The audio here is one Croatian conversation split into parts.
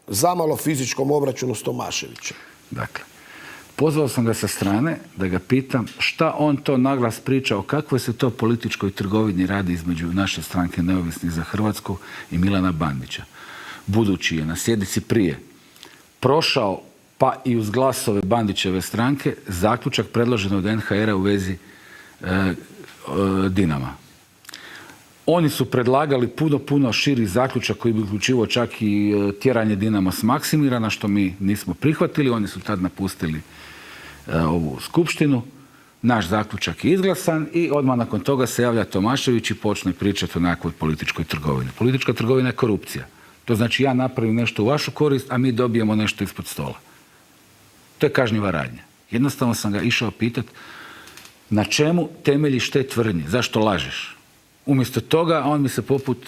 zamalo fizičkom obračunu s Tomaševićem. Dakle, pozvao sam ga sa strane da ga pitam šta on to naglas priča, o kakvoj se to političkoj trgovini radi između naše stranke Neovisnih za Hrvatsku i Milana Bandića. Budući je na sjednici prije prošao, pa i uz glasove Bandićeve stranke, zaključak predložen od NHR-a u vezi Dinama. Oni su predlagali puno širi zaključak koji bi uključivao čak i tjeranje Dinama s Maksimira, na što mi nismo prihvatili. Oni su tad napustili ovu skupštinu. Naš zaključak je izglasan i odmah nakon toga se javlja Tomašević i počne pričati o nekakvoj političkoj trgovini. Politička trgovina je korupcija. To znači ja napravim nešto u vašu korist, a mi dobijemo nešto ispod stola. To je kažnjiva radnja. Jednostavno sam ga išao pitati na čemu temeljiš te tvrdnje, zašto lažeš? Umjesto toga on mi se poput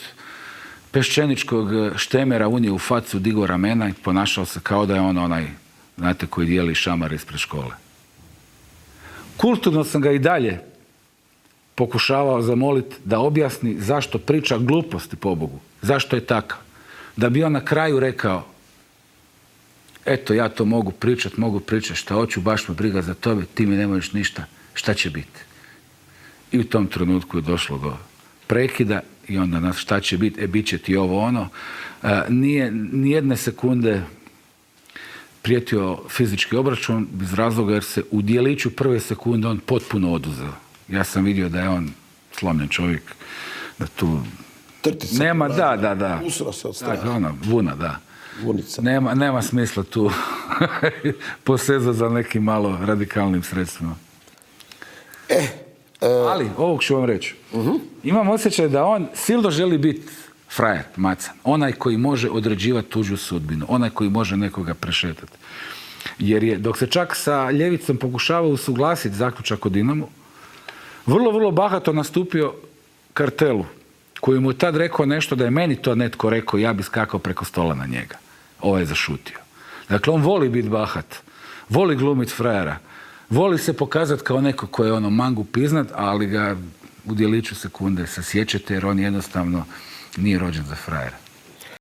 peščeničkog štemera unije u facu, digao ramena i ponašao se kao da je on onaj, znate, koji dijeli šamare ispred škole. Kulturno sam ga i dalje pokušavao zamoliti da objasni zašto priča gluposti, pobogu. Zašto je takav? Da bi on na kraju rekao, eto, ja to mogu pričati šta hoću, baš me briga za tebe, ti mi ne možeš ništa, šta će biti? I u tom trenutku je došlo do prekida i onda nas šta će biti, bit će ti ovo ono. Nije nijedne sekunde prijetio fizički obračun iz razloga jer se u dijeliću prve sekunde on potpuno oduzeo. Ja sam vidio da je on slomljen čovjek, da tu Trtica. nema, da. Usro se od straha. Ono, vuna, da. Vunica. Nema smisla tu posezati za nekim malo radikalnim sredstvima. Ali, ovog ću vam reći. Imam osjećaj da on silno želi biti frajer, macan. Onaj koji može određivati tuđu sudbinu. Onaj koji može nekoga prešetati. Jer je, dok se čak sa ljevicom pokušava usuglasiti zaključak o Dinamu, vrlo bahato nastupio Kartelu, koji mu je tad rekao nešto da je meni to netko rekao, ja bi skakao preko stola na njega. Ovaj je zašutio. Dakle, on voli biti bahat, voli glumiti frajera, voli se pokazati kao neko ko je ono mangu piznat, ali ga u dijeliću sekunde sasjećete jer on jednostavno nije rođen za frajera.